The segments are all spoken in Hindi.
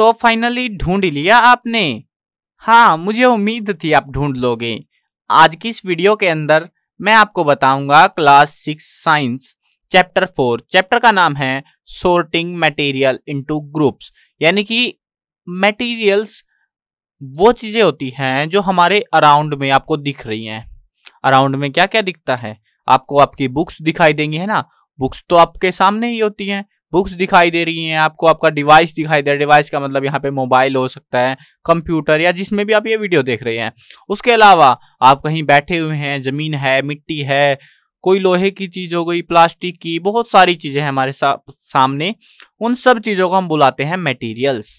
तो फाइनली ढूंढ लिया आपने? हाँ, मुझे उम्मीद थी आप ढूंढ लोगे। आज की इस वीडियो के अंदर मैं आपको बताऊंगा क्लास 6 साइंस चैप्टर 4। चैप्टर का नाम है सॉर्टिंग मटेरियल इनटू ग्रुप्स, यानी कि मटेरियल्स वो चीजें होती हैं जो हमारे अराउंड में आपको दिख रही हैं। अराउंड में क्या क्या दिखता है आपको? आपकी बुक्स दिखाई देंगी, है ना। बुक्स तो आपके सामने ही होती हैं। बुक्स दिखाई दे रही हैं आपको, आपका डिवाइस दिखाई दे रहा है। डिवाइस का मतलब यहाँ पे मोबाइल हो सकता है, कंप्यूटर, या जिसमें भी आप ये वीडियो देख रहे हैं। उसके अलावा आप कहीं बैठे हुए हैं, जमीन है, मिट्टी है, कोई लोहे की चीज हो गई, प्लास्टिक की, बहुत सारी चीजें हैं हमारे सामने। उन सब चीजों को हम बुलाते हैं मटेरियल्स।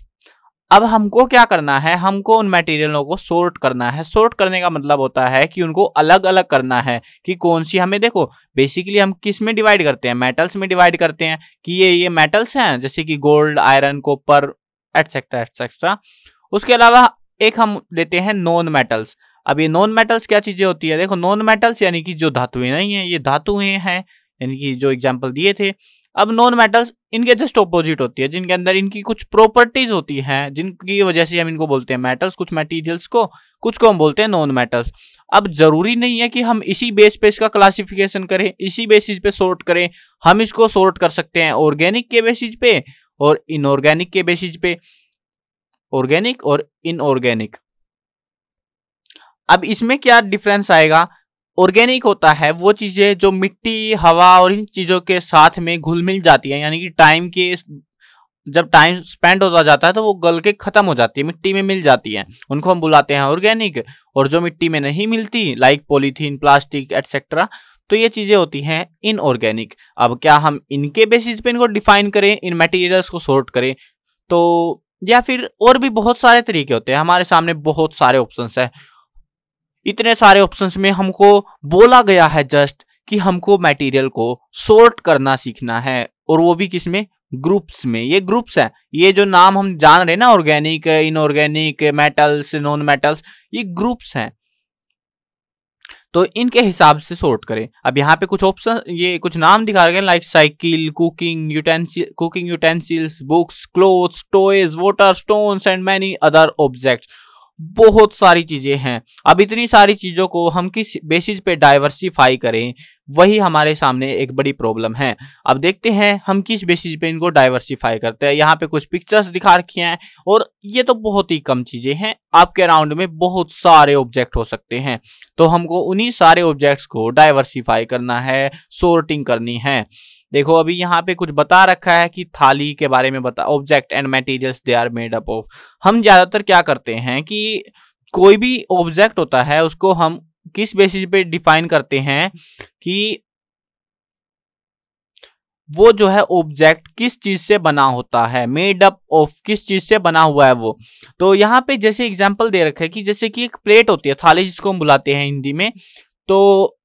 अब हमको क्या करना है? हमको उन मटेरियलों को सॉर्ट करना है। सॉर्ट करने का मतलब होता है कि उनको अलग अलग करना है कि कौन सी हमें, देखो बेसिकली हम किस में डिवाइड करते हैं? मेटल्स में डिवाइड करते हैं कि ये मेटल्स हैं, जैसे कि gold, iron, copper, etcetera etcetera. उसके अलावा एक हम लेते हैं नॉन मेटल्स। अब ये नॉन मेटल्स क्या चीजें होती है? देखो, नॉन मेटल्स यानी कि जो धातुएं नहीं है, ये धातुएं हैं, यानी कि जो एग्जाम्पल दिए थे। अब नॉन मेटल्स इनके जस्ट ऑपोजिट होती है, जिनके अंदर इनकी कुछ प्रॉपर्टीज होती हैं, जिनकी वजह से हम इनको बोलते हैं मेटल्स, कुछ मटेरियल्स को, कुछ को हम बोलते हैं नॉन मेटल्स। अब जरूरी नहीं है कि हम इसी बेस पे इसका क्लासिफिकेशन करें, इसी बेसिस पे सॉर्ट करें। हम इसको सॉर्ट कर सकते हैं ऑर्गेनिक के बेसिस पे और इनऑर्गेनिक के बेसिस पे, ऑर्गेनिक और इनऑर्गेनिक। अब इसमें क्या डिफरेंस आएगा? ऑर्गेनिक होता है वो चीजें जो मिट्टी, हवा और इन चीजों के साथ में घुल मिल जाती है, यानी कि टाइम के जब टाइम स्पेंड होता जाता है तो वो गल के खत्म हो जाती है, मिट्टी में मिल जाती है, उनको हम बुलाते हैं ऑर्गेनिक। और जो मिट्टी में नहीं मिलती, लाइक पॉलीथीन, प्लास्टिक एटसेट्रा, तो ये चीजें होती हैं इनऑर्गेनिक। अब क्या हम इनके बेसिस पे इनको डिफाइन करें, इन मटेरियल्स को सॉर्ट करें, तो या फिर और भी बहुत सारे तरीके होते हैं। हमारे सामने बहुत सारे ऑप्शंस है। इतने सारे ऑप्शंस में हमको बोला गया है जस्ट कि हमको मटेरियल को सॉर्ट करना सीखना है, और वो भी किसमें? ग्रुप्स में। ये ग्रुप्स हैं, ये जो नाम हम जान रहे हैं ना, organic, inorganic, metals, non metals, ये ग्रुप्स हैं। तो इनके हिसाब से सॉर्ट करें। अब यहाँ पे कुछ ऑप्शन, ये कुछ नाम दिखा रहे हैं, like cycle, cooking utensils, books, clothes, toys, water, stones and many other objects. बहुत सारी चीजें हैं। अब इतनी सारी चीजों को हम किस बेसिस पे डाइवर्सिफाई करें, वही हमारे सामने एक बड़ी प्रॉब्लम है। अब देखते हैं हम किस बेसिस पे इनको डाइवर्सिफाई करते हैं। यहाँ पे कुछ पिक्चर्स दिखा रखी हैं, और ये तो बहुत ही कम चीजें हैं। आपके अराउंड में बहुत सारे ऑब्जेक्ट हो सकते हैं, तो हमको उन्हीं सारे ऑब्जेक्ट्स को डाइवर्सिफाई करना है, सॉर्टिंग करनी है। देखो, अभी यहाँ पे कुछ बता रखा है कि थाली के बारे में बता, object and materials they are made up of. हम ज्यादातर क्या करते हैं कि कोई भी ऑब्जेक्ट होता है उसको हम किस बेसिस पे डिफाइन करते हैं कि वो जो है ऑब्जेक्ट किस चीज से बना होता है, मेड अप ऑफ किस चीज से बना हुआ है वो। तो यहाँ पे जैसे एग्जांपल दे रखा है कि जैसे कि एक प्लेट होती है, थाली जिसको हम बुलाते हैं हिंदी में, तो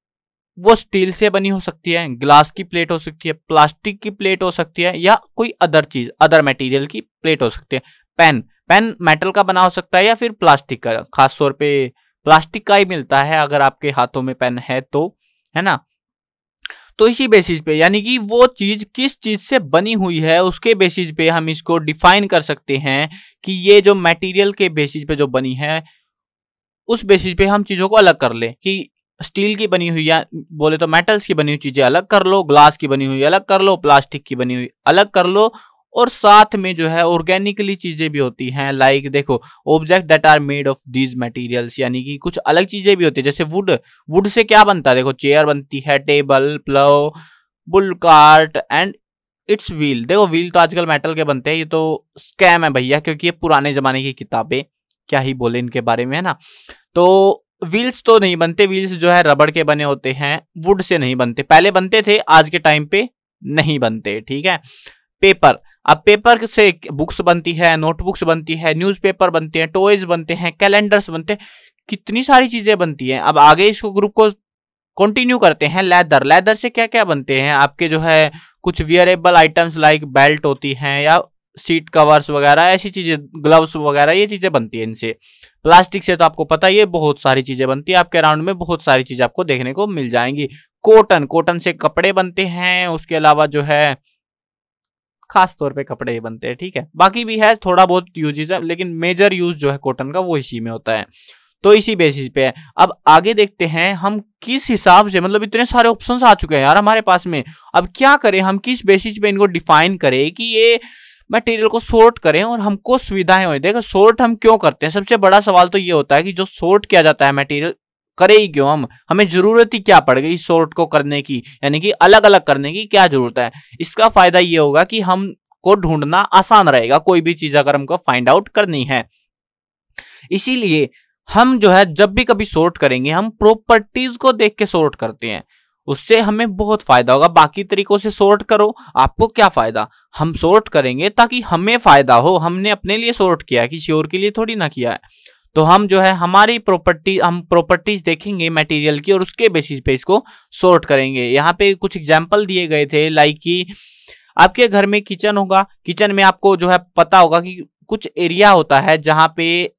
वो स्टील से बनी हो सकती है, ग्लास की प्लेट हो सकती है, प्लास्टिक की प्लेट हो सकती है, या कोई अदर चीज, अदर मटेरियल की प्लेट हो सकती है। पेन मेटल का बना हो सकता है या फिर प्लास्टिक का। खास तौर पे प्लास्टिक का ही मिलता है अगर आपके हाथों में पेन है तो, है ना। तो इसी बेसिस पे, यानी कि वो चीज किस चीज से बनी हुई है, उसके बेसिस पे हम इसको डिफाइन कर सकते हैं कि ये जो मटेरियल के बेसिस पे जो बनी है, उस बेसिस पे हम चीजों को अलग कर ले कि स्टील की बनी हुई, या बोले तो मेटल्स की बनी हुई चीजें अलग कर लो, ग्लास की बनी हुई अलग कर लो, प्लास्टिक की बनी हुई अलग कर लो। और साथ में जो है ऑर्गेनिकली चीजें भी होती हैं, लाइक देखो, object that are made of these materials, यानी कि कुछ अलग चीजें भी होती है। जैसे वुड से क्या बनता है? देखो, चेयर बनती है, table, plough, bull cart and it's wheel. देखो, व्हील तो आजकल मेटल के बनते हैं, ये तो स्कैम है भैया, क्योंकि ये पुराने जमाने की किताबें, क्या ही बोले इनके बारे में, है ना। तो व्हील्स तो नहीं बनते, व्हील्स जो है रबड़ के बने होते हैं, वुड से नहीं बनते। पहले बनते थे, आज के टाइम पे नहीं बनते, ठीक है। पेपर, अब पेपर से बुक्स बनती है, नोटबुक्स बनती है, न्यूज़पेपर बनते हैं, टॉयज बनते हैं, कैलेंडर्स बनते हैं, कितनी सारी चीजें बनती हैं। अब आगे इसको ग्रुप को कंटिन्यू करते हैं। लेदर से क्या क्या बनते हैं आपके, जो है कुछ वियरेबल आइटम्स, लाइक बेल्ट होती हैं, या सीट कवर्स वगैरह, ऐसी चीजें, ग्लव्स वगैरह, ये चीजें बनती है इनसे। प्लास्टिक से तो आपको पता ही है, बहुत सारी चीजें बनती है। आपके अराउंड में बहुत सारी चीजें आपको देखने को मिल जाएंगी। कॉटन से कपड़े बनते हैं। उसके अलावा जो है खास तौर पे कपड़े ही बनते हैं, ठीक है। बाकी भी है थोड़ा बहुत यूजेज है, लेकिन मेजर यूज जो है कॉटन का वो इसी में होता है। तो इसी बेसिस पे है। अब आगे देखते हैं हम किस हिसाब से, मतलब इतने सारे ऑप्शंस आ चुके हैं यार हमारे पास में, अब क्या करें हम, किस बेसिस पे इनको डिफाइन करें कि ये मटेरियल को सॉर्ट करें और हमको सुविधाएं हो। देखो सॉर्ट हम क्यों करते हैं, सबसे बड़ा सवाल तो ये होता है कि जो सॉर्ट किया जाता है मटेरियल, करे ही क्यों हम, हमें जरूरत ही क्या पड़ गई सॉर्ट को करने की, यानी कि अलग अलग करने की क्या जरूरत है। इसका फायदा ये होगा कि हम को ढूंढना आसान रहेगा कोई भी चीज अगर हमको फाइंड आउट करनी है। इसीलिए हम जो है जब भी कभी सॉर्ट करेंगे हम प्रॉपर्टीज को देख के सॉर्ट करते हैं, उससे हमें बहुत फायदा होगा। बाकी तरीकों से सॉर्ट करो आपको क्या फायदा, हम सॉर्ट करेंगे ताकि हमें फायदा हो, हमने अपने लिए सॉर्ट किया है, किसी और के लिए थोड़ी ना किया है। तो हम जो है हमारी प्रॉपर्टी, हम प्रॉपर्टीज देखेंगे मटेरियल की और उसके बेसिस पे इसको सॉर्ट करेंगे। यहाँ पे कुछ एग्जांपल दिए गए थे, लाइक कि आपके घर में किचन होगा, किचन में आपको जो है पता होगा कि कुछ एरिया होता है जहां पे,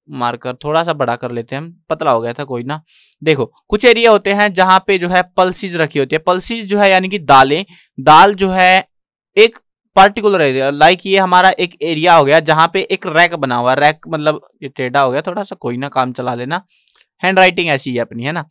मार्कर थोड़ा सा बड़ा कर लेते हैं हम, पतला हो गया था कोई ना। देखो कुछ एरिया होते हैं जहां पे जो है पल्सीज रखी होती है, पल्सीज जो है यानी कि दालें, दाल जो है एक पर्टिकुलर एरिया, लाइक ये हमारा एक एरिया हो गया जहां पे एक रैक बना हुआ है, रैक मतलब ये टेढ़ा हो गया थोड़ा सा, कोई ना काम चला लेना, हैंड राइटिंग ऐसी है अपनी, है ना।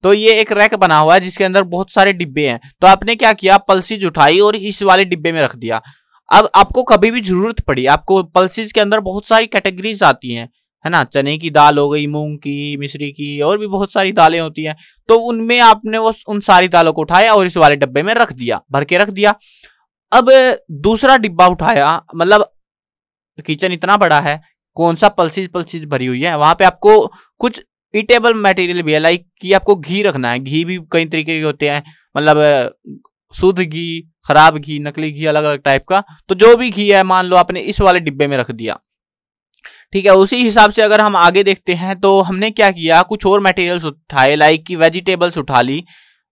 तो ये एक रैक बना हुआ है जिसके अंदर बहुत सारे डिब्बे हैं, तो आपने क्या किया, पल्सीज उठाई और इस वाले डिब्बे में रख दिया। अब आपको कभी भी जरूरत पड़ी, आपको पल्सीज के अंदर बहुत सारी कैटेगरीज आती हैं, है ना, चने की दाल हो गई, मूंग की, मिश्री की, और भी बहुत सारी दालें होती हैं, तो उनमें आपने वो उन सारी दालों को उठाया और इस वाले डब्बे में रख दिया, भर के रख दिया। अब दूसरा डिब्बा उठाया, मतलब किचन इतना बड़ा है, कौन सा पल्सीज पल्सीज भरी हुई है, वहां पे आपको कुछ ईटेबल मटेरियल भी है, लाइक कि आपको घी रखना है, घी भी कई तरीके के होते हैं, मतलब शुद्ध घी, खराब घी, नकली घी, अलग अलग टाइप का। तो जो भी घी है मान लो आपने इस वाले डिब्बे में रख दिया, ठीक है। उसी हिसाब से अगर हम आगे देखते हैं तो हमने क्या किया, कुछ और मटेरियल्स उठाए, लाइक कि वेजिटेबल्स उठा ली,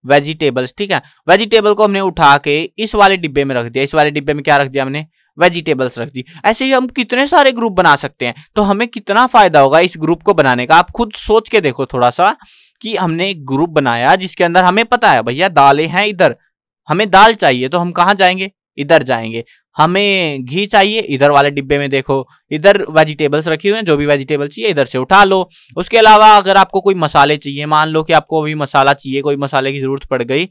वेजिटेबल्स, ठीक है, वेजिटेबल को हमने उठा के इस वाले डिब्बे में रख दिया, इस वाले डिब्बे में क्या रख दिया हमने, वेजिटेबल्स रख दी। ऐसे ही हम कितने सारे ग्रुप बना सकते हैं, तो हमें कितना फायदा होगा इस ग्रुप को बनाने का, आप खुद सोच के देखो थोड़ा सा, कि हमने एक ग्रुप बनाया जिसके अंदर हमें पता है भैया दालें हैं इधर, हमें दाल चाहिए तो हम कहाँ जाएंगे, इधर जाएंगे। हमें घी चाहिए, इधर वाले डिब्बे में देखो, इधर वेजिटेबल्स रखी हुई हैं, जो भी वेजिटेबल चाहिए इधर से उठा लो। उसके अलावा अगर आपको कोई मसाले चाहिए, मान लो कि आपको अभी मसाला चाहिए, कोई मसाले की जरूरत पड़ गई,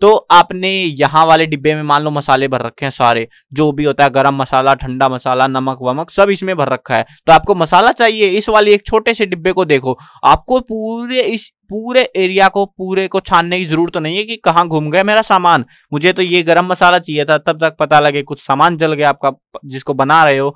तो आपने यहाँ वाले डिब्बे में मान लो मसाले भर रखे हैं सारे, जो भी होता है गरम मसाला, ठंडा मसाला, नमक वमक सब इसमें भर रखा है, तो आपको मसाला चाहिए, इस वाले एक छोटे से डिब्बे को देखो, आपको पूरे एरिया को पूरे को छानने की जरूरत नहीं है कि कहाँ घूम गया मेरा सामान, मुझे तो ये गरम मसाला चाहिए था, तब तक पता लगे कुछ सामान जल गया आपका जिसको बना रहे हो।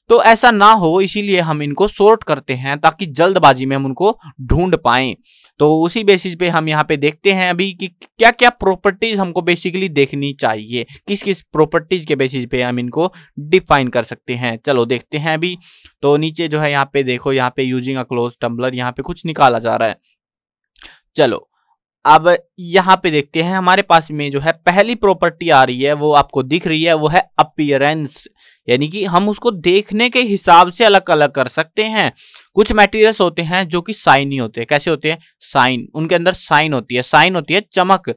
तो ऐसा ना हो, इसीलिए हम इनको सॉर्ट करते हैं ताकि जल्दबाजी में हम उनको ढूंढ पाएं। तो उसी बेसिस पे हम यहाँ पे देखते हैं अभी कि क्या क्या प्रॉपर्टीज हमको बेसिकली देखनी चाहिए, किस किस प्रॉपर्टीज के बेसिस पे हम इनको डिफाइन कर सकते हैं। चलो देखते हैं अभी। तो नीचे जो है यहाँ पे देखो, यहाँ पे यूजिंग अ क्लोज टम्बलर, यहाँ पे कुछ निकाला जा रहा है। चलो अब यहाँ पे देखते हैं, हमारे पास में जो है पहली प्रॉपर्टी आ रही है, वो आपको दिख रही है, वो है अपीयरेंस, यानी कि हम उसको देखने के हिसाब से अलग अलग कर सकते हैं। कुछ मटेरियल्स होते हैं जो कि साइनी होते हैं, कैसे होते हैं, साइन, उनके अंदर साइन होती है, साइन होती है चमक।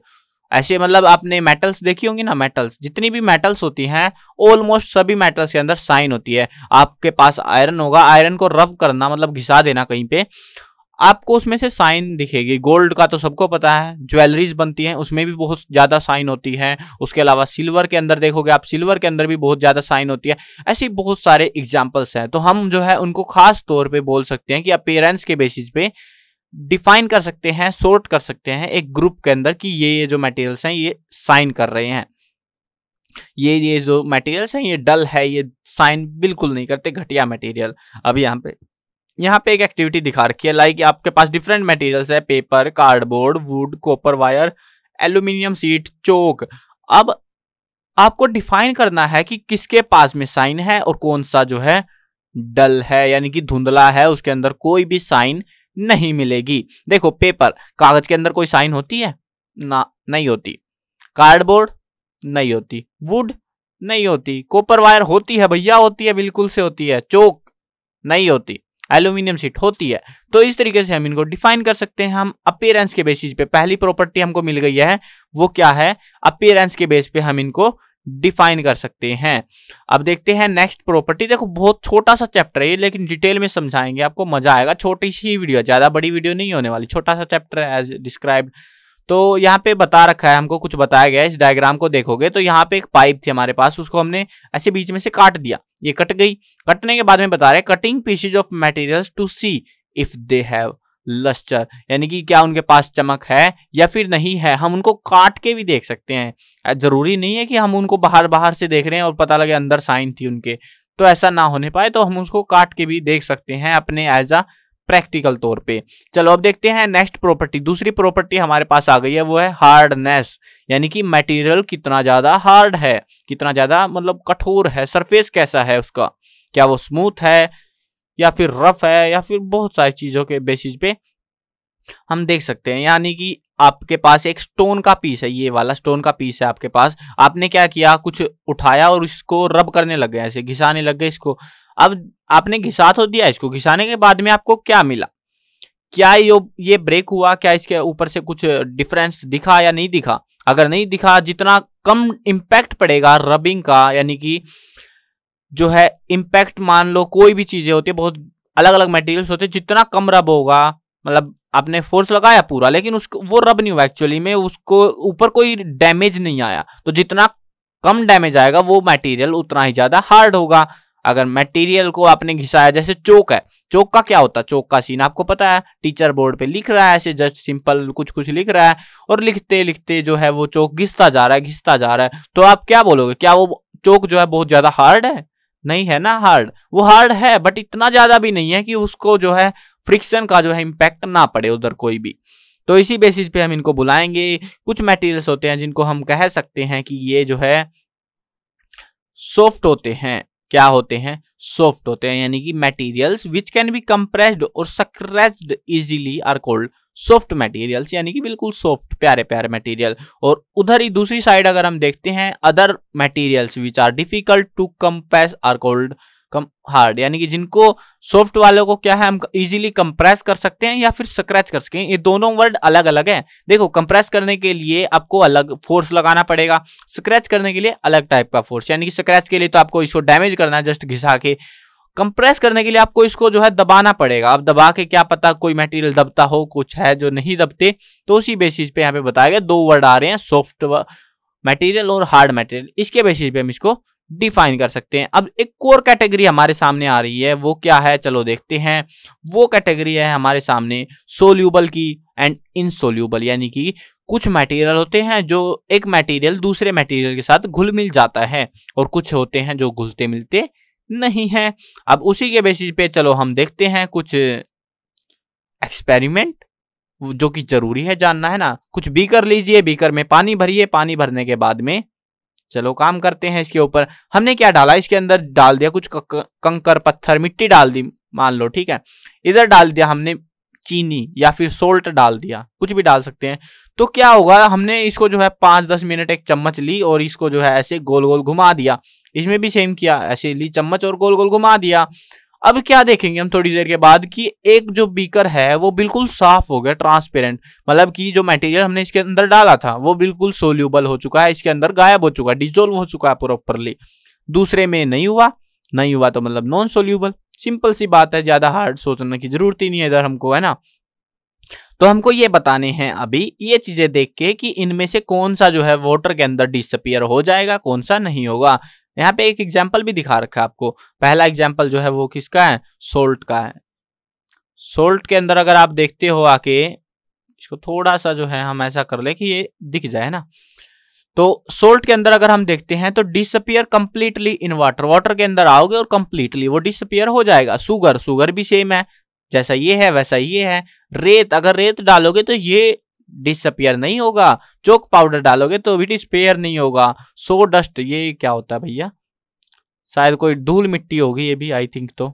ऐसे मतलब आपने मेटल्स देखी होंगी ना, मेटल्स, जितनी भी मेटल्स होती हैं ऑलमोस्ट सभी मेटल्स के अंदर साइन होती है। आपके पास आयरन होगा, आयरन को रब करना मतलब घिसा देना कहीं पे, आपको उसमें से साइन दिखेगी। गोल्ड का तो सबको पता है, ज्वेलरीज बनती हैं उसमें भी बहुत ज्यादा साइन होती है। उसके अलावा सिल्वर के अंदर देखोगे आप, सिल्वर के अंदर भी बहुत ज्यादा साइन होती है। ऐसे बहुत सारे एग्जांपल्स हैं, तो हम जो है उनको खास तौर पे बोल सकते हैं कि अपीयरेंस के बेसिस पे डिफाइन कर सकते हैं, सॉर्ट कर सकते हैं एक ग्रुप के अंदर कि ये जो मटेरियल्स हैं ये साइन कर रहे हैं, ये जो मटेरियल्स हैं ये डल है, ये साइन बिल्कुल नहीं करते, घटिया मटेरियल। अब यहाँ पे एक एक्टिविटी दिखा रखी है, लाइक आपके पास डिफरेंट मटेरियल्स है, paper, cardboard, wood, copper wire, aluminium sheet, chalk. अब आपको डिफाइन करना है कि किसके पास में साइन है और कौन सा जो है डल है, यानी कि धुंधला है, उसके अंदर कोई भी साइन नहीं मिलेगी। देखो पेपर, कागज के अंदर कोई साइन होती है ना, नहीं होती। कार्डबोर्ड नहीं होती, वुड नहीं होती, कॉपर वायर होती है भैया, होती है, बिल्कुल से होती है, चौक नहीं होती, एल्यूमिनियम शीट होती है। तो इस तरीके से हम इनको डिफाइन कर सकते हैं हम अपीयरेंस के बेसिस पे। पहली प्रॉपर्टी हमको मिल गई है, वो क्या है, अपीयरेंस के बेस पे हम इनको डिफाइन कर सकते हैं। अब देखते हैं नेक्स्ट प्रॉपर्टी। देखो बहुत छोटा सा चैप्टर है ये, लेकिन डिटेल में समझाएंगे, आपको मजा आएगा। छोटी सी वीडियो, ज्यादा बड़ी वीडियो नहीं होने वाली, छोटा सा चैप्टर है एज डिस्क्राइब्ड। तो यहाँ पे बता रखा है, हमको कुछ बताया गया है। इस डायग्राम को देखोगे तो यहाँ पे एक पाइप थी हमारे पास, उसको हमने ऐसे बीच में से काट दिया, ये कट गई। कटने के बाद में बता रहे cutting pieces of materials to see if they have lustre, यानी कि क्या उनके पास चमक है या फिर नहीं है। हम उनको काट के भी देख सकते हैं, जरूरी नहीं है कि हम उनको बाहर बाहर से देख रहे हैं और पता लगे अंदर साइन थी उनके, तो ऐसा ना होने पाए तो हम उसको काट के भी देख सकते हैं अपने एज अ प्रैक्टिकल तौर पे। चलो अब देखते हैं नेक्स्ट प्रॉपर्टी। दूसरी प्रॉपर्टी हमारे पास आ गई है, वो है हार्डनेस, यानी कि मटेरियल कितना ज्यादा हार्ड है, कितना ज्यादा मतलब कठोर है, सरफेस कैसा है उसका, क्या वो स्मूथ है या फिर रफ है, या फिर बहुत सारी चीजों के बेसिस पे हम देख सकते हैं। यानी कि आपके पास एक स्टोन का पीस है, ये वाला स्टोन का पीस है आपके पास, आपने क्या किया, कुछ उठाया और इसको रब करने लग गए, ऐसे घिसाने लग गए इसको। अब आपने घिसा तो दिया इसको, घिसाने के बाद में आपको क्या मिला, क्या ये ब्रेक हुआ, क्या इसके ऊपर से कुछ डिफरेंस दिखा या नहीं दिखा? अगर नहीं दिखा, जितना कम इम्पैक्ट पड़ेगा रबिंग का, यानी कि जो है इम्पैक्ट, मान लो कोई भी चीजें होती है, बहुत अलग अलग मटेरियल्स होते हैं, जितना कम रब होगा, मतलब आपने फोर्स लगाया पूरा लेकिन उसको वो रब नहीं हुआ एक्चुअली में, उसको ऊपर कोई डैमेज नहीं आया, तो जितना कम डैमेज आएगा वो मटेरियल उतना ही ज्यादा हार्ड होगा। अगर मटेरियल को आपने घिसाया, जैसे चोक है, चोक का क्या होता है, चोक का सीन आपको पता है, टीचर बोर्ड पे लिख रहा है ऐसे जस्ट सिंपल कुछ कुछ लिख रहा है और लिखते लिखते जो है वो चोक घिसता जा रहा है, घिसता जा रहा है, तो आप क्या बोलोगे, क्या वो चोक जो है बहुत ज्यादा हार्ड है? नहीं है ना हार्ड, वो हार्ड है बट इतना ज्यादा भी नहीं है कि उसको जो है फ्रिक्शन का जो है इम्पैक्ट ना पड़े उधर कोई भी। तो इसी बेसिस पे हम इनको बुलाएंगे। कुछ मटेरियल्स होते हैं जिनको हम कह सकते हैं कि ये जो है सॉफ्ट होते हैं। क्या होते हैं? सॉफ्ट होते हैं, यानी कि materials which can be compressed और scratched easily are called soft materials, यानी कि बिल्कुल सॉफ्ट प्यारे प्यारे मटेरियल। और उधर ही दूसरी साइड अगर हम देखते हैं, other materials which are difficult to compress are called hard, यानी कि जिनको सॉफ्ट वालों को क्या है, हम इजीली कंप्रेस कर सकते हैं या फिर स्क्रैच कर सकते हैं। ये दोनों वर्ड अलग अलग हैं। देखो कंप्रेस करने के लिए आपको अलग फोर्स लगाना पड़ेगा, स्क्रैच करने के लिए अलग टाइप का फोर्स, यानी कि स्क्रैच के लिए तो आपको इसको डैमेज करना है जस्ट घिसा के, कंप्रेस करने के लिए आपको इसको जो है दबाना पड़ेगा। अब दबा के क्या पता कोई मटेरियल दबता हो, कुछ है जो नहीं दबते, तो उसी बेसिस पे यहाँ पे बताया गया, दो वर्ड आ रहे हैं, सॉफ्ट मटेरियल और हार्ड मटेरियल, इसके बेसिस पे हम इसको डिफाइन कर सकते हैं। अब एक कोर कैटेगरी हमारे सामने आ रही है, वो क्या है चलो देखते हैं। वो कैटेगरी है हमारे सामने सोल्यूबल की एंड इनसोल्यूबल, यानी कि कुछ मटेरियल होते हैं जो एक मटेरियल दूसरे मटेरियल के साथ घुल मिल जाता है और कुछ होते हैं जो घुलते मिलते नहीं है। अब उसी के बेसिस पे चलो हम देखते हैं कुछ एक्सपेरिमेंट जो कि जरूरी है जानना, है ना। कुछ बीकर लीजिए, बीकर में पानी भरिए, पानी भरने के बाद में चलो काम करते हैं इसके ऊपर। हमने क्या डाला, इसके अंदर डाल दिया कुछ कंकर पत्थर मिट्टी डाल दी मान लो, ठीक है। इधर डाल दिया हमने चीनी या फिर सोल्ट डाल दिया, कुछ भी डाल सकते हैं। तो क्या होगा, हमने इसको जो है 5-10 मिनट एक चम्मच ली और इसको जो है ऐसे गोल गोल घुमा दिया। इसमें भी सेम किया, ऐसे ली चम्मच और गोल गोल घुमा दिया। अब क्या देखेंगे हम थोड़ी देर के बाद कि एक जो बीकर है वो बिल्कुल साफ हो गया, ट्रांसपेरेंट, मतलब कि जो मटेरियल हमने इसके अंदर डाला था वो बिल्कुल सोल्यूबल हो चुका है, इसके अंदर गायब हो चुका है, डिसॉल्व हो चुका है प्रॉपरली। दूसरे में नहीं हुआ, नहीं हुआ तो मतलब नॉन सोल्यूबल। सिंपल सी बात है, ज्यादा हार्ड सोचने की जरूरत ही नहीं है इधर हमको, है ना। तो हमको ये बताने हैं अभी ये चीजें देख के कि इनमें से कौन सा जो है वाटर के अंदर डिसअपियर हो जाएगा, कौन सा नहीं होगा। यहाँ पे एक एग्जाम्पल भी दिखा रखा है आपको। पहला एग्जाम्पल जो है वो किसका है, सोल्ट का है। सोल्ट के अंदर अगर आप देखते हो आके, इसको थोड़ा सा जो है हम ऐसा कर ले कि ये दिख जाए ना। तो सोल्ट के अंदर अगर हम देखते हैं तो disappear completely in water, water के अंदर आओगे और कंप्लीटली वो डिसअपियर हो जाएगा। सुगर, सुगर भी सेम है, जैसा ये है वैसा ये है। रेत, अगर रेत डालोगे तो ये डिसअपियर नहीं होगा, चोक पाउडर डालोगे तो भी डिसअपियर नहीं होगा। सो डस्ट, ये क्या होता है भैया, शायद कोई धूल मिट्टी होगी ये भी, आई थिंक, तो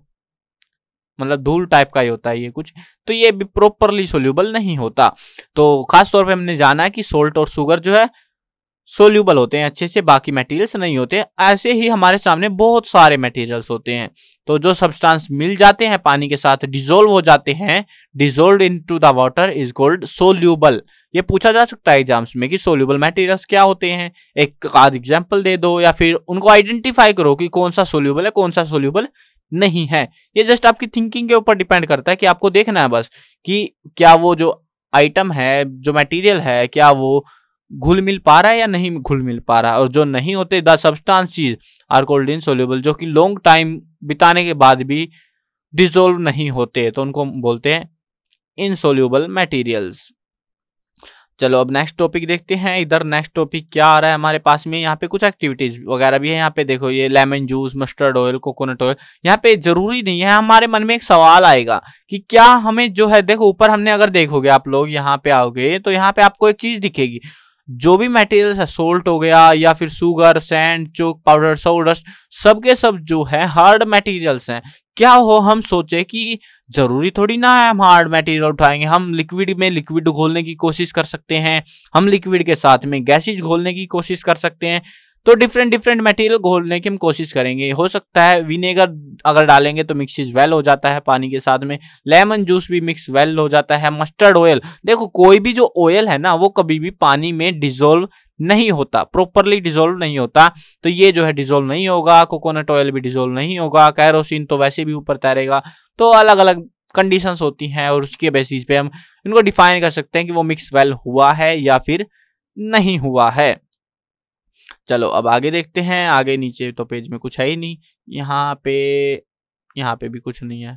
मतलब धूल टाइप का ही होता है ये कुछ, तो ये भी प्रॉपरली सोल्यूबल नहीं होता। तो खास तौर पे हमने जाना है कि सोल्ट और शुगर जो है सोल्यूबल होते हैं अच्छे से, बाकी मटेरियल्स नहीं होते। ऐसे ही हमारे सामने बहुत सारे मटेरियल्स होते हैं, तो जो सब्सटेंस मिल जाते हैं पानी के साथ, डिसोल्व हो जाते हैं, dissolve into the water is called soluble. ये पूछा जा सकता है एग्जाम्स में कि सोल्यूबल मटेरियल्स क्या होते हैं, एक आध एग्जाम्पल दे दो या फिर उनको आइडेंटिफाई करो कि कौन सा सोल्यूबल है कौन सा सोल्यूबल नहीं है। ये जस्ट आपकी थिंकिंग के ऊपर डिपेंड करता है कि आपको देखना है बस कि क्या वो जो आइटम है, जो मटेरियल है, क्या वो घुल मिल पा रहा है या नहीं घुल मिल पा रहा है। और जो नहीं होते, the substances are called insoluble, जो कि लॉन्ग टाइम बिताने के बाद भी डिसोल्व नहीं होते, तो उनको बोलते हैं इनसोल्यूबल मटेरियल्स। चलो अब नेक्स्ट टॉपिक देखते हैं। इधर नेक्स्ट टॉपिक क्या आ रहा है हमारे पास में, यहाँ पे कुछ एक्टिविटीज वगैरह भी है। यहाँ पे देखो ये lemon juice, mustard oil, coconut oil. यहाँ पे जरूरी नहीं है, हमारे मन में एक सवाल आएगा कि क्या हमें जो है, देखो ऊपर हमने अगर देखोगे आप लोग यहाँ पे आओगे तो यहाँ पे आपको एक चीज दिखेगी, जो भी मटेरियल्स है, सोल्ट हो गया या फिर शुगर, सैंड, चोक पाउडर, सोडस्ट, सबके सब जो है हार्ड मटेरियल्स हैं। क्या हो हम सोचे कि जरूरी थोड़ी ना है हम हार्ड मटेरियल उठाएंगे, हम लिक्विड में लिक्विड घोलने की कोशिश कर सकते हैं, हम लिक्विड के साथ में गैसेज घोलने की कोशिश कर सकते हैं। तो डिफरेंट डिफरेंट मटेरियल घोलने की हम कोशिश करेंगे। हो सकता है विनेगर अगर डालेंगे तो मिक्स वेल हो जाता है पानी के साथ में, लेमन जूस भी मिक्स वेल हो जाता है, मस्टर्ड ऑयल, देखो कोई भी जो ऑयल है ना वो कभी भी पानी में डिसोल्व नहीं होता, प्रॉपरली डिसोल्व नहीं होता। तो ये जो है डिसोल्व नहीं होगा, कोकोनट ऑयल भी डिसोल्व नहीं होगा, कैरोसिन तो वैसे भी ऊपर तैरेगा। तो अलग अलग कंडीशंस होती हैं और उसके बेसिस पे हम इनको डिफाइन कर सकते हैं कि वो मिक्स वेल हुआ है या फिर नहीं हुआ है। चलो अब आगे देखते हैं। आगे नीचे तो पेज में कुछ है ही नहीं, यहाँ पे भी कुछ नहीं है।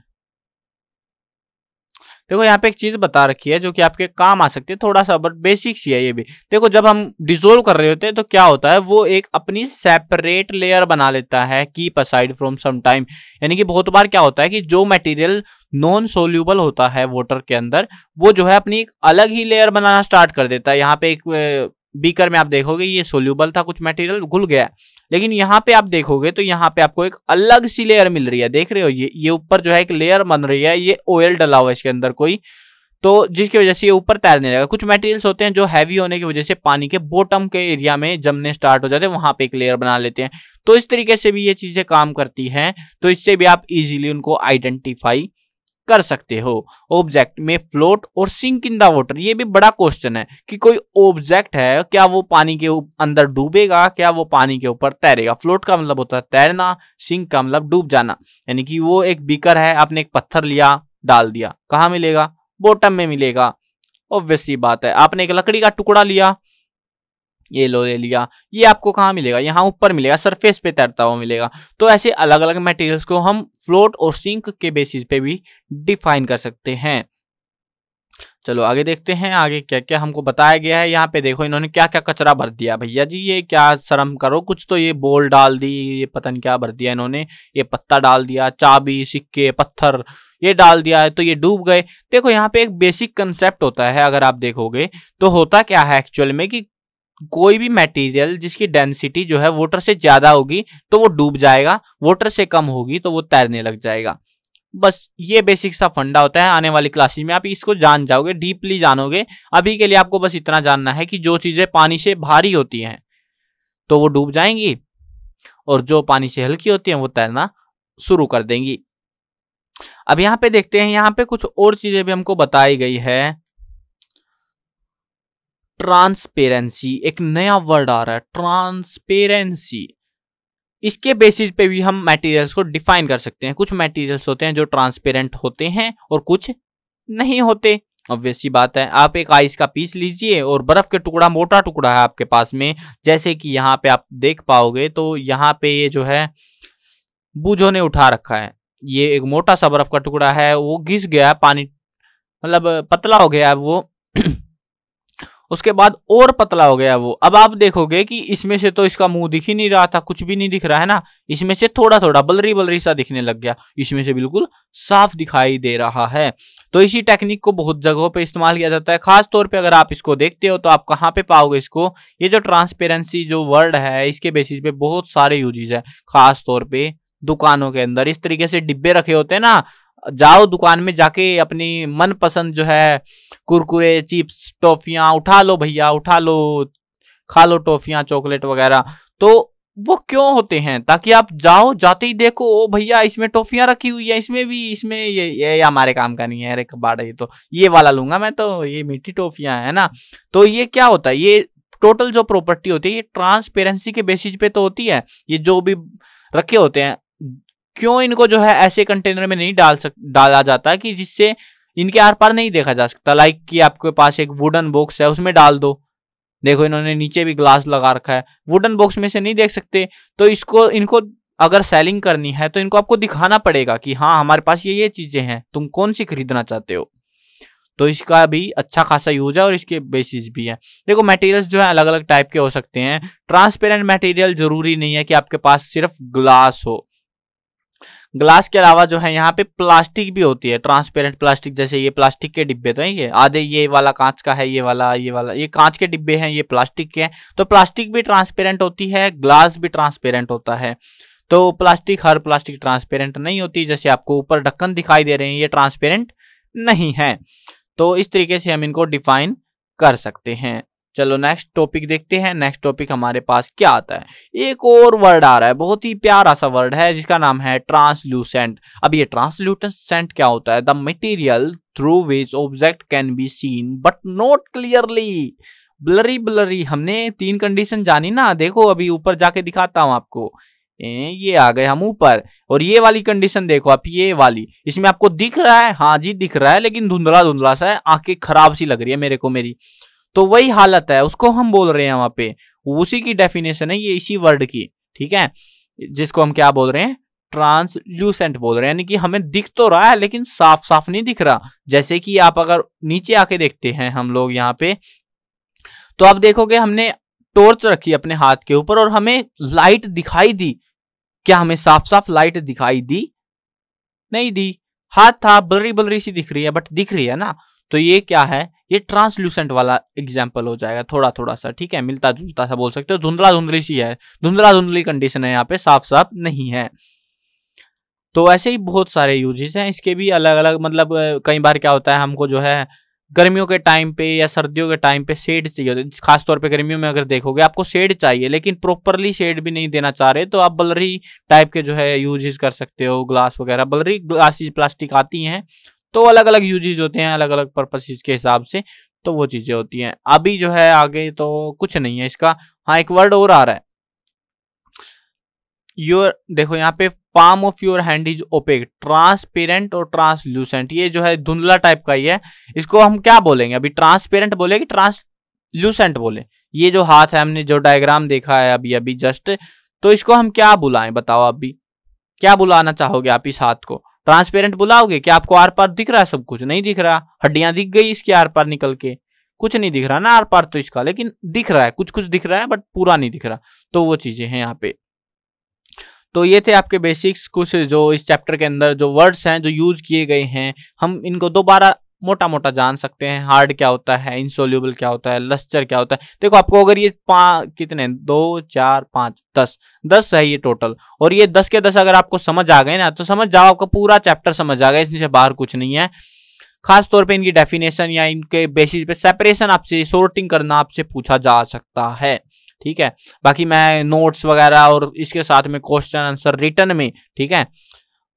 देखो यहाँ पे एक चीज बता रखी है जो कि आपके काम आ सकती है, थोड़ा सा बट बेसिक सी है ये भी। देखो जब हम डिसोल्व कर रहे होते हैं तो क्या होता है, वो एक अपनी सेपरेट लेयर बना लेता है, keep aside from some time. यानी कि बहुत बार क्या होता है कि जो मटेरियल नॉन सोल्यूबल होता है वाटर के अंदर, वो जो है अपनी एक अलग ही लेयर बनाना स्टार्ट कर देता है। यहाँ पे एक बीकर में आप देखोगे ये सोल्यूबल था, कुछ मटेरियल घुल गया, लेकिन यहाँ पे आप देखोगे तो यहाँ पे आपको एक अलग सी लेयर मिल रही है। देख रहे हो ये ऊपर जो है एक लेयर बन रही है, ये ऑयल डला हुआ है इसके अंदर कोई, तो जिसकी वजह से ये ऊपर तैरने लगेगा। कुछ मटेरियल्स होते हैं जो हैवी होने की वजह से पानी के बॉटम के एरिया में जमने स्टार्ट हो जाते हैं, वहां पे एक लेयर बना लेते हैं। तो इस तरीके से भी ये चीजें काम करती हैं, तो इससे भी आप इजीली उनको आइडेंटिफाई कर सकते हो। ऑब्जेक्ट में फ्लोट और सिंक इन द वाटर, ये भी बड़ा क्वेश्चन है कि कोई ऑब्जेक्ट है, क्या वो पानी के अंदर डूबेगा, क्या वो पानी के ऊपर तैरेगा। फ्लोट का मतलब होता है तैरना, सिंक का मतलब डूब जाना। यानी कि वो एक बीकर है, आपने एक पत्थर लिया डाल दिया, कहाँ मिलेगा, बॉटम में मिलेगा। ऑब्वियस सी बात है। आपने एक लकड़ी का टुकड़ा लिया, ये लो ले लिया, ये आपको कहाँ मिलेगा, यहाँ ऊपर मिलेगा, सरफेस पे तैरता हुआ मिलेगा। तो ऐसे अलग अलग मटेरियल्स को हम फ्लोट और सिंक के बेसिस पे भी डिफाइन कर सकते हैं। चलो आगे देखते हैं, आगे क्या क्या हमको बताया गया है। यहाँ पे देखो इन्होंने क्या क्या कचरा भर दिया भैया जी, ये क्या शर्म करो कुछ। तो ये बॉल डाल दी, ये पता नहीं क्या भर दिया इन्होंने, ये पत्ता डाल दिया, चाबी, सिक्के, पत्थर ये डाल दिया है, तो ये डूब गए। देखो यहाँ पे एक बेसिक कंसेप्ट होता है, अगर आप देखोगे तो होता क्या है एक्चुअल में कि कोई भी मटेरियल जिसकी डेंसिटी जो है वाटर से ज्यादा होगी तो वो डूब जाएगा, वाटर से कम होगी तो वो तैरने लग जाएगा। बस ये बेसिक सा फंडा होता है। आने वाली क्लासेस में आप इसको जान जाओगे, डीपली जानोगे। अभी के लिए आपको बस इतना जानना है कि जो चीजें पानी से भारी होती हैं तो वो डूब जाएंगी, और जो पानी से हल्की होती हैं वो तैरना शुरू कर देंगी। अब यहाँ पे देखते हैं, यहाँ पे कुछ और चीजें भी हमको बताई गई है। ट्रांसपेरेंसी, एक नया वर्ड आ रहा है, ट्रांसपेरेंसी। इसके बेसिस पे भी हम मटेरियल्स को डिफाइन कर सकते हैं। कुछ मटेरियल्स होते हैं जो ट्रांसपेरेंट होते हैं और कुछ नहीं होते। ऑब्वियस सी बात है, आप एक आइस का पीस लीजिए और बर्फ के टुकड़ा, मोटा टुकड़ा है आपके पास में, जैसे कि यहाँ पे आप देख पाओगे, तो यहाँ पे ये जो है बूझों ने उठा रखा है, ये एक मोटा सा बर्फ का टुकड़ा है, वो घिस गया पानी, मतलब पतला हो गया वो उसके बाद और पतला हो गया वो। अब आप देखोगे कि इसमें से तो इसका मुंह दिख ही नहीं रहा था, कुछ भी नहीं दिख रहा है ना, इसमें से थोड़ा थोड़ा बलरी बलरी सा दिखने लग गया, इसमें से बिल्कुल साफ दिखाई दे रहा है। तो इसी टेक्निक को बहुत जगहों पे इस्तेमाल किया जाता है। खास तौर पे अगर आप इसको देखते हो तो आप कहाँ पे पाओगे इसको, ये जो ट्रांसपेरेंसी जो वर्ड है इसके बेसिस पे बहुत सारे यूजेस है। खास तौर पे दुकानों के अंदर इस तरीके से डिब्बे रखे होते हैं ना, जाओ दुकान में जाके अपनी मनपसंद जो है कुरकुरे, चिप्स, टॉफियां उठा लो भैया, उठा लो, खा लो टॉफियां चॉकलेट वगैरह। तो वो क्यों होते हैं? ताकि आप जाओ, जाते ही देखो ओ भैया इसमें टॉफियां रखी हुई है, इसमें भी, इसमें ये हमारे काम का नहीं है, अरे कबाड़ ये तो ये वाला लूंगा मैं, तो ये मीठी टॉफियां है ना। तो ये क्या होता है, ये टोटल जो प्रॉपर्टी होती है ये ट्रांसपेरेंसी के बेसिस पे तो होती है। ये जो भी रखे होते हैं, क्यों इनको जो है ऐसे कंटेनर में नहीं डाला जाता कि जिससे इनके आर पार नहीं देखा जा सकता। लाइक कि आपके पास एक वुडन बॉक्स है, उसमें डाल दो, देखो इन्होंने नीचे भी ग्लास लगा रखा है, वुडन बॉक्स में से नहीं देख सकते। तो इनको अगर सेलिंग करनी है तो इनको आपको दिखाना पड़ेगा कि हाँ हमारे पास ये चीजें हैं, तुम कौन सी खरीदना चाहते हो। तो इसका भी अच्छा खासा यूज है और इसके बेसिस भी है। देखो मटेरियल्स जो है अलग अलग टाइप के हो सकते हैं। ट्रांसपेरेंट मटेरियल जरूरी नहीं है कि आपके पास सिर्फ ग्लास हो, ग्लास के अलावा जो है यहाँ पे प्लास्टिक भी होती है, ट्रांसपेरेंट प्लास्टिक। जैसे ये प्लास्टिक के डिब्बे तो ये आधे, ये वाला कांच का है, ये वाला ये कांच के डिब्बे हैं, ये प्लास्टिक के हैं। तो प्लास्टिक भी ट्रांसपेरेंट होती है, ग्लास भी ट्रांसपेरेंट होता है। तो प्लास्टिक, हर प्लास्टिक ट्रांसपेरेंट नहीं होती। जैसे आपको ऊपर ढक्कन दिखाई दे रहे हैं, ये ट्रांसपेरेंट नहीं है। तो इस तरीके से हम इनको डिफाइन कर सकते हैं। चलो नेक्स्ट टॉपिक देखते हैं। नेक्स्ट टॉपिक हमारे पास क्या आता है, एक और वर्ड आ रहा है, बहुत ही प्यारा सा वर्ड है जिसका नाम है ट्रांसल्यूसेंट। अब ये ट्रांसल्यूसेंट क्या होता है? The material through which object can be seen but not clearly. Blurry blurry, हमने 3 कंडीशन जानी ना, देखो अभी ऊपर जाके दिखाता हूं आपको। ये आ गए हम ऊपर, और ये वाली कंडीशन देखो आप, ये वाली, इसमें आपको दिख रहा है, हाँ जी दिख रहा है, लेकिन धुंधला धुंधला सा है, आंखें खराब सी लग रही है मेरे को मेरी। तो वही हालत है, उसको हम बोल रहे हैं वहां पे, उसी की डेफिनेशन है ये, इसी वर्ड की, ठीक है, जिसको हम क्या बोल रहे हैं, ट्रांसल्यूसेंट बोल रहे हैं। यानी कि हमें दिख तो रहा है लेकिन साफ साफ नहीं दिख रहा। जैसे कि आप अगर नीचे आके देखते हैं हम लोग यहाँ पे, तो आप देखोगे हमने टॉर्च रखी अपने हाथ के ऊपर और हमें लाइट दिखाई दी। क्या हमें साफ साफ लाइट दिखाई दी? नहीं दी, हाथ था, ब्लरी ब्लरी सी दिख रही है, बट दिख रही है ना। तो ये क्या है, ये ट्रांसल्यूसेंट वाला एग्जाम्पल हो जाएगा, थोड़ा थोड़ा सा, ठीक है, मिलता जुलता सा बोल सकते हो, धुंधला धुंधली सी है, धुंधला धुंधली कंडीशन है यहाँ पे, साफ साफ नहीं है। तो ऐसे ही बहुत सारे यूजेस हैं इसके भी अलग अलग। मतलब कई बार क्या होता है, हमको जो है गर्मियों के टाइम पे या सर्दियों के टाइम पे शेड चाहिए होता है। खासतौर पे गर्मियों में अगर देखोगे आपको शेड चाहिए, लेकिन प्रॉपरली शेड भी नहीं देना चाह रहे, तो आप बलरी टाइप के जो है यूजेस कर सकते हो, ग्लास वगैरह, बलरी ग्लासेस प्लास्टिक आती हैं, तो अलग अलग यूजेस होते हैं, अलग अलग पर्पसेस के हिसाब से, तो वो चीजें होती हैं। अभी जो है आगे तो कुछ नहीं है इसका। हाँ एक वर्ड और आ रहा है, योर, देखो यहाँ पे palm of your hand is opaque, transparent और ट्रांसल्यूसेंट, ये जो है धुंधला टाइप का ही है। इसको हम क्या बोलेंगे अभी, ट्रांसपेरेंट बोले कि ट्रांसल्यूसेंट बोले? ये जो हाथ है, हमने जो डायग्राम देखा है अभी अभी जस्ट, तो इसको हम क्या बुलाएं बताओ? अभी क्या बुलाना चाहोगे आप इस हाथ को? ट्रांसपेरेंट बुलाओगे? क्या आपको आर पार दिख रहा है? सब कुछ नहीं दिख रहा, हड्डियां दिख गई इसके आर पार निकल के, कुछ नहीं दिख रहा ना आर पार तो इसका, लेकिन दिख रहा है, कुछ कुछ दिख रहा है बट पूरा नहीं दिख रहा। तो वो चीजें हैं यहाँ पे। तो ये थे आपके बेसिक्स, कुछ जो इस चैप्टर के अंदर जो वर्ड्स हैं जो यूज किए गए हैं, हम इनको दोबारा मोटा मोटा जान सकते हैं। हार्ड क्या होता है, इनसोल्यूबल क्या होता है, लस्टर क्या होता है। देखो आपको अगर ये कितने 2 4 5 10 है ये टोटल, और ये 10 के 10 अगर आपको समझ आ गए ना, तो समझ जाओ आपका पूरा चैप्टर समझ आ गया, इससे बाहर कुछ नहीं है। खास तौर पे इनकी डेफिनेशन या इनके बेसिस पे सेपरेशन आपसे, सोर्टिंग करना आपसे पूछा जा सकता है, ठीक है। बाकी मैं नोट्स वगैरह और इसके साथ में क्वेश्चन आंसर रिटर्न में, ठीक है,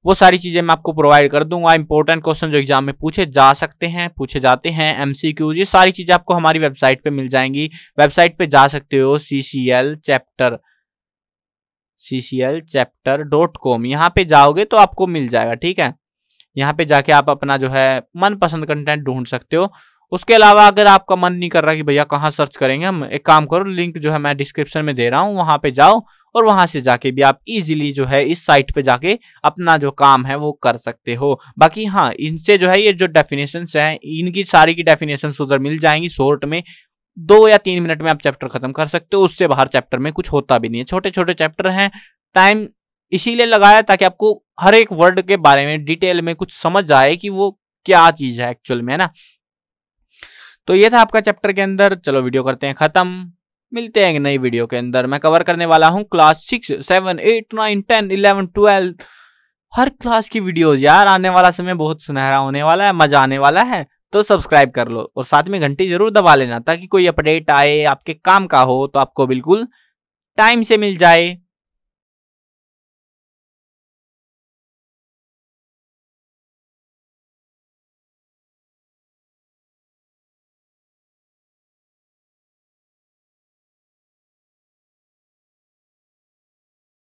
वो सारी चीजें मैं आपको प्रोवाइड कर दूंगा। इंपॉर्टेंट क्वेश्चन जो एग्जाम में पूछे जा सकते हैं, पूछे जाते हैं, एमसीक्यूज, ये सारी चीजें आपको हमारी वेबसाइट पे मिल जाएंगी। वेबसाइट पे जा सकते हो, cclchapter.com, यहाँ पे जाओगे तो आपको मिल जाएगा, ठीक है। यहाँ पे जाके आप अपना जो है मनपसंद कंटेंट ढूंढ सकते हो। उसके अलावा अगर आपका मन नहीं कर रहा कि भैया कहाँ सर्च करेंगे, हम एक काम करो, लिंक जो है मैं डिस्क्रिप्शन में दे रहा हूँ, वहां पे जाओ और वहां से जाके भी आप इजीली जो है इस साइट पे जाके अपना जो काम है वो कर सकते हो। बाकी हाँ, इनसे जो है ये जो डेफिनेशंस हैं, इनकी सारी की डेफिनेशंस उधर मिल जाएंगी शॉर्ट में, 2 या 3 मिनट में आप चैप्टर खत्म कर सकते हो। उससे बाहर चैप्टर में कुछ होता भी नहीं है, छोटे छोटे चैप्टर हैं। टाइम इसीलिए लगाया ताकि आपको हर एक वर्ड के बारे में डिटेल में कुछ समझ आए कि वो क्या चीज है एक्चुअल में, है ना। तो ये था आपका चैप्टर के अंदर। चलो वीडियो करते हैं खत्म, मिलते हैं एक नई वीडियो के अंदर। मैं कवर करने वाला हूँ क्लास 6, 7, 8, 9, 10, 11, 12, हर क्लास की वीडियोस यार। आने वाला समय बहुत सुनहरा होने वाला है, मजा आने वाला है। तो सब्सक्राइब कर लो और साथ में घंटी जरूर दबा लेना ताकि कोई अपडेट आए आपके काम का हो तो आपको बिल्कुल टाइम से मिल जाए।